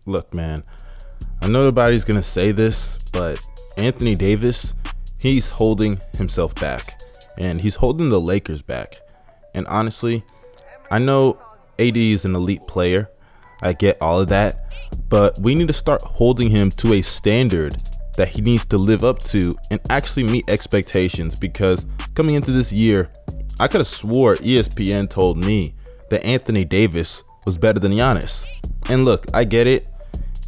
Look, man, I know nobody's gonna say this, but Anthony Davis, he's holding himself back, and he's holding the Lakers back. And honestly, I know AD is an elite player, I get all of that, but we need to start holding him to a standard that he needs to live up to and actually meet expectations, because coming into this year, I could have swore ESPN told me that Anthony Davis was better than Giannis. And look, I get it.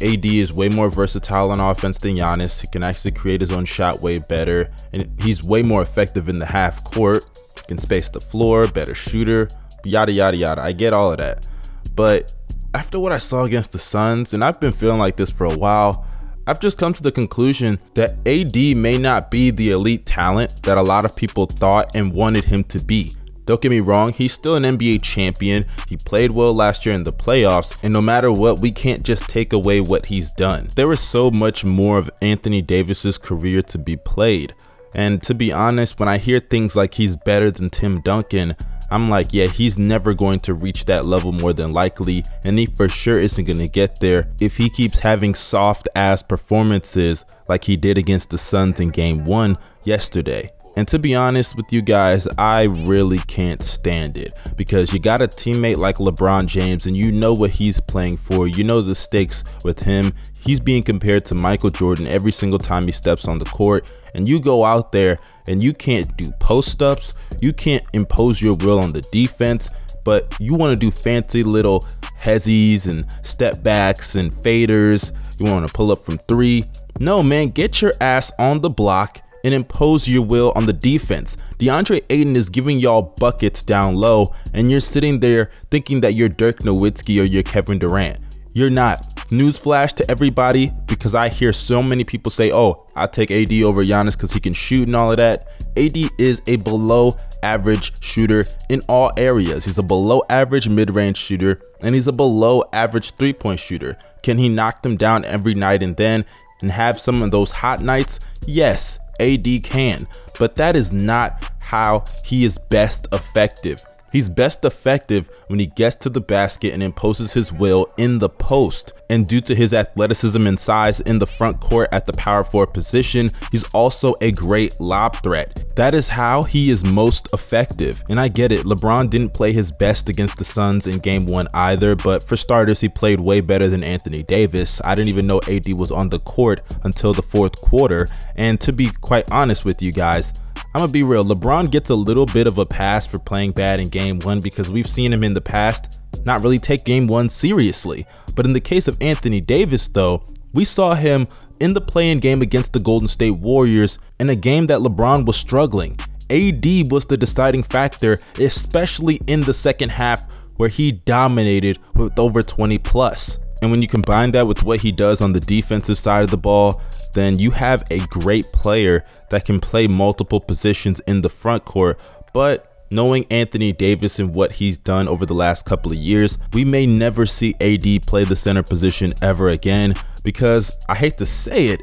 AD is way more versatile on offense than Giannis. He can actually create his own shot way better, and he's way more effective in the half court. He can space the floor, better shooter, yada yada yada. I get all of that. But after what I saw against the Suns, and I've been feeling like this for a while, I've just come to the conclusion that AD may not be the elite talent that a lot of people thought and wanted him to be. Don't get me wrong, he's still an NBA champion. He played well last year in the playoffs, and no matter what, we can't just take away what he's done. There is so much more of Anthony Davis's career to be played. And to be honest, when I hear things like he's better than Tim Duncan, I'm like, yeah, he's never going to reach that level more than likely, and he for sure isn't going to get there if he keeps having soft ass performances like he did against the Suns in game 1 yesterday. And to be honest with you guys, I really can't stand it, because you got a teammate like LeBron James and you know what he's playing for. You know the stakes with him. He's being compared to Michael Jordan every single time he steps on the court, and you go out there and you can't do post-ups, you can't impose your will on the defense, but you want to do fancy little hezzies and step backs and faders. You want to pull up from 3. No, man, get your ass on the block and impose your will on the defense. DeAndre Ayton is giving y'all buckets down low, and you're sitting there thinking that you're Dirk Nowitzki or you're Kevin Durant. You're not. Newsflash to everybody, because I hear so many people say, oh, I'll take AD over Giannis because he can shoot and all of that. AD is a below average shooter in all areas. He's a below average mid-range shooter, and he's a below average three-point shooter. Can he knock them down every night and then and have some of those hot nights? Yes, AD can, but that is not how he is best effective. He's best effective when he gets to the basket and imposes his will in the post. And due to his athleticism and size in the front court at the power forward position, he's also a great lob threat. That is how he is most effective. And I get it, LeBron didn't play his best against the Suns in game 1 either, but for starters, he played way better than Anthony Davis. I didn't even know AD was on the court until the 4th quarter. And to be quite honest with you guys, I'm gonna be real, LeBron gets a little bit of a pass for playing bad in game 1 because we've seen him in the past not really take game 1 seriously. But in the case of Anthony Davis though, we saw him in the play-in game against the Golden State Warriors in a game that LeBron was struggling. AD was the deciding factor, especially in the second half where he dominated with over 20 plus. And when you combine that with what he does on the defensive side of the ball, then you have a great player that can play multiple positions in the front court. But knowing Anthony Davis and what he's done over the last couple of years, we may never see AD play the center position ever again, because I hate to say it,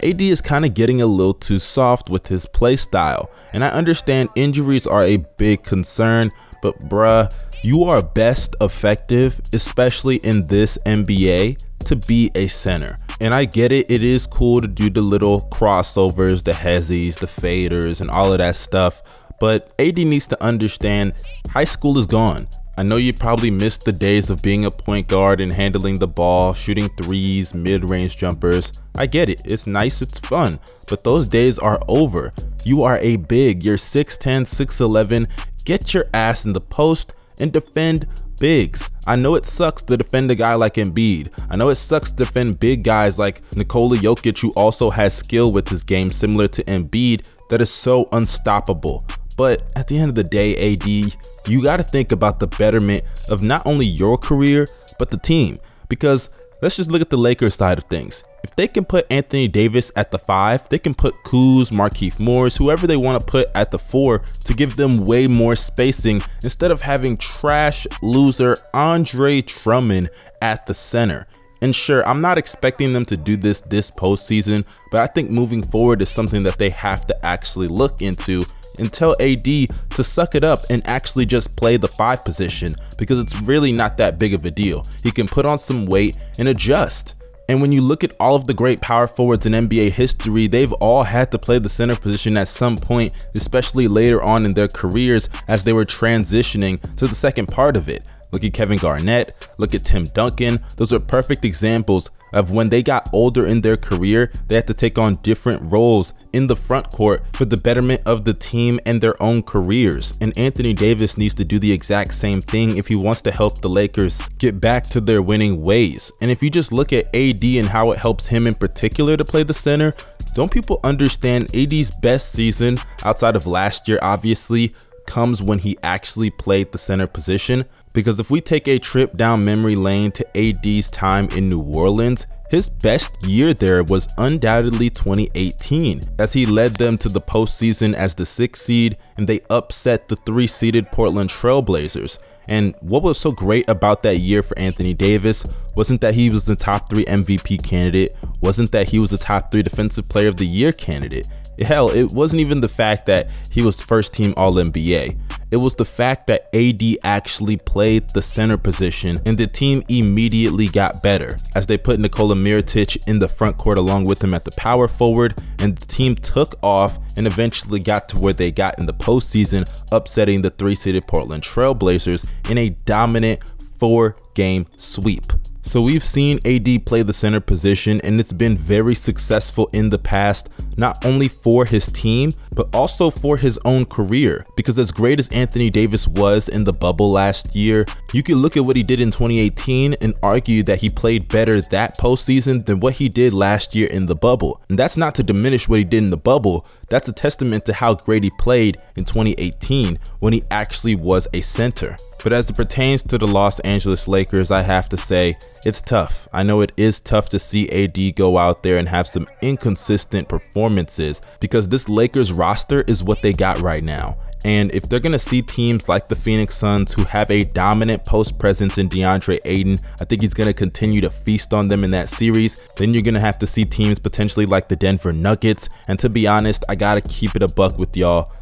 AD is kind of getting a little too soft with his play style. And I understand injuries are a big concern, but bruh, you are best effective, especially in this NBA, to be a center. And I get it, it is cool to do the little crossovers, the hezzies, the faders, and all of that stuff, but AD needs to understand high school is gone. I know you probably missed the days of being a point guard and handling the ball, shooting threes, mid-range jumpers. I get it, it's nice, it's fun, but those days are over. You are a big, you're 6'10", 6'11", get your ass in the post and defend bigs. I know it sucks to defend a guy like Embiid. I know it sucks to defend big guys like Nikola Jokic, who also has skill with his game similar to Embiid that is so unstoppable. But at the end of the day, AD, you got to think about the betterment of not only your career, but the team. Because let's just look at the Lakers side of things. If they can put Anthony Davis at the 5, they can put Kuz, Markieff Morris, whoever they want to put at the 4 to give them way more spacing instead of having trash loser Andre Drummond at the center. And sure, I'm not expecting them to do this postseason, but I think moving forward is something that they have to actually look into and tell AD to suck it up and actually just play the 5 position, because it's really not that big of a deal. He can put on some weight and adjust. And when you look at all of the great power forwards in NBA history, they've all had to play the center position at some point, especially later on in their careers as they were transitioning to the second part of it. Look at Kevin Garnett, look at Tim Duncan. Those are perfect examples of when they got older in their career, they had to take on different roles in the front court for the betterment of the team and their own careers. And Anthony Davis needs to do the exact same thing if he wants to help the Lakers get back to their winning ways. And if you just look at AD and how it helps him in particular to play the center, don't people understand AD's best season outside of last year obviously comes when he actually played the center position? Because if we take a trip down memory lane to AD's time in New Orleans, his best year there was undoubtedly 2018, as he led them to the postseason as the 6th seed and they upset the 3-seeded Portland Trail Blazers. And what was so great about that year for Anthony Davis wasn't that he was the top 3 MVP candidate, wasn't that he was the top 3 Defensive Player of the Year candidate. Hell, it wasn't even the fact that he was first team All-NBA. It was the fact that AD actually played the center position and the team immediately got better as they put Nikola Mirotic in the front court along with him at the power forward, and the team took off and eventually got to where they got in the postseason, upsetting the 3-seeded Portland Trail Blazers in a dominant 4-game sweep. So we've seen AD play the center position and it's been very successful in the past, not only for his team, but also for his own career. Because as great as Anthony Davis was in the bubble last year, you can look at what he did in 2018 and argue that he played better that postseason than what he did last year in the bubble. And that's not to diminish what he did in the bubble, that's a testament to how great he played in 2018 when he actually was a center. But as it pertains to the Los Angeles Lakers, I have to say, it's tough. I know it is tough to see AD go out there and have some inconsistent performances, because this Lakers roster is what they got right now. And if they're going to see teams like the Phoenix Suns, who have a dominant post presence in DeAndre Ayton, I think he's going to continue to feast on them in that series. Then you're going to have to see teams potentially like the Denver Nuggets. And to be honest, I got to keep it a buck with y'all.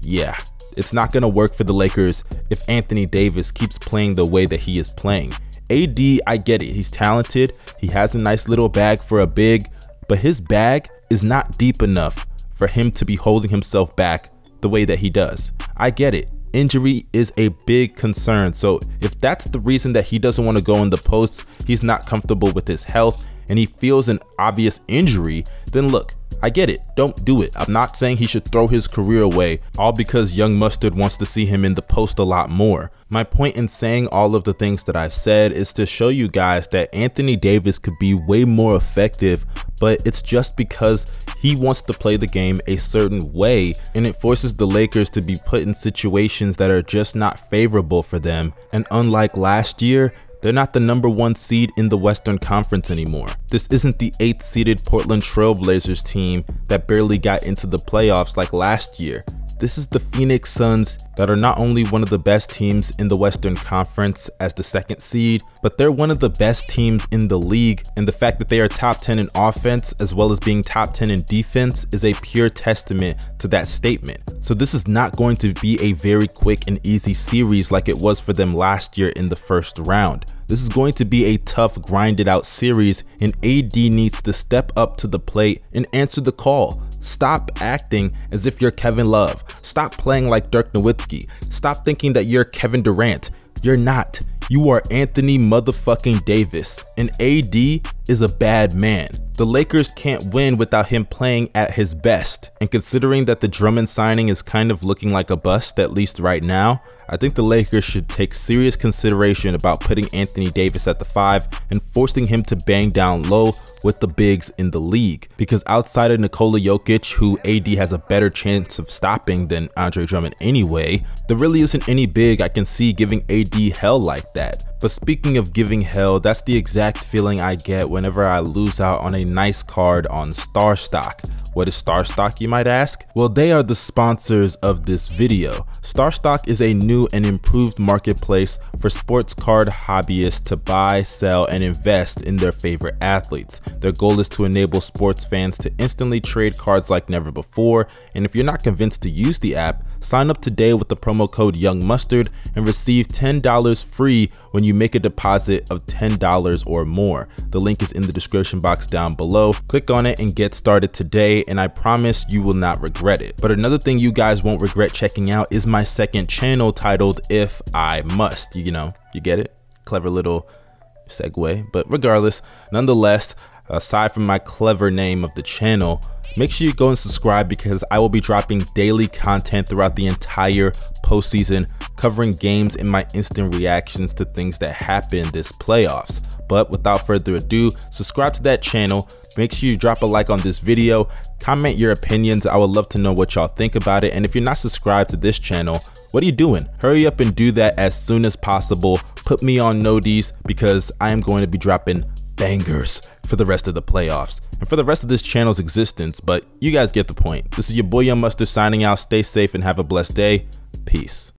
Yeah, it's not going to work for the Lakers if Anthony Davis keeps playing the way that he is playing. AD, I get it. He's talented. He has a nice little bag for a big, but his bag is not deep enough for him to be holding himself back the way that he does. I get it. Injury is a big concern. So if that's the reason that he doesn't want to go in the post, he's not comfortable with his health and he feels an obvious injury, then look, I get it. Don't do it. I'm not saying he should throw his career away all because Young Mustard wants to see him in the post a lot more. My point in saying all of the things that I've said is to show you guys that Anthony Davis could be way more effective, but it's just because he wants to play the game a certain way, and it forces the Lakers to be put in situations that are just not favorable for them. And unlike last year, they're not the #1 seed in the Western Conference anymore. This isn't the 8th seeded Portland Trail Blazers team that barely got into the playoffs like last year. This is the Phoenix Suns that are not only one of the best teams in the Western Conference as the 2nd seed, but they're one of the best teams in the league, and the fact that they are top 10 in offense as well as being top 10 in defense is a pure testament to that statement. So this is not going to be a very quick and easy series like it was for them last year in the first round. This is going to be a tough, grinded out series, and AD needs to step up to the plate and answer the call. Stop acting as if you're Kevin Love. Stop playing like Dirk Nowitzki. Stop thinking that you're Kevin Durant. You're not. You are Anthony motherfucking Davis, and AD is a bad man. The Lakers can't win without him playing at his best, and considering that the Drummond signing is kind of looking like a bust, at least right now, I think the Lakers should take serious consideration about putting Anthony Davis at the 5 and forcing him to bang down low with the bigs in the league. Because outside of Nikola Jokic, who AD has a better chance of stopping than Andre Drummond anyway, there really isn't any big I can see giving AD hell like that. But speaking of giving hell, that's the exact feeling I get whenever I lose out on a nice card on StarStock. What is StarStock, you might ask? Well, they are the sponsors of this video. StarStock is a new and improved marketplace for sports card hobbyists to buy, sell, and invest in their favorite athletes. Their goal is to enable sports fans to instantly trade cards like never before, and if you're not convinced to use the app, sign up today with the promo code YoungMustard and receive $10 free when you make a deposit of $10 or more. The link is in the description box down below. Click on it and get started today, and I promise you will not regret it. But another thing you guys won't regret checking out is my second channel titled If I Must. You know, you get it? Clever little segue. But regardless, nonetheless, aside from my clever name of the channel, make sure you go and subscribe because I will be dropping daily content throughout the entire postseason, covering games and my instant reactions to things that happen this playoffs. But without further ado, subscribe to that channel. Make sure you drop a like on this video, comment your opinions. I would love to know what y'all think about it. And if you're not subscribed to this channel, what are you doing? Hurry up and do that as soon as possible. Put me on notice because I am going to be dropping bangers for the rest of the playoffs and for the rest of this channel's existence, but you guys get the point. This is your boy Young Mustard signing out. Stay safe and have a blessed day. Peace.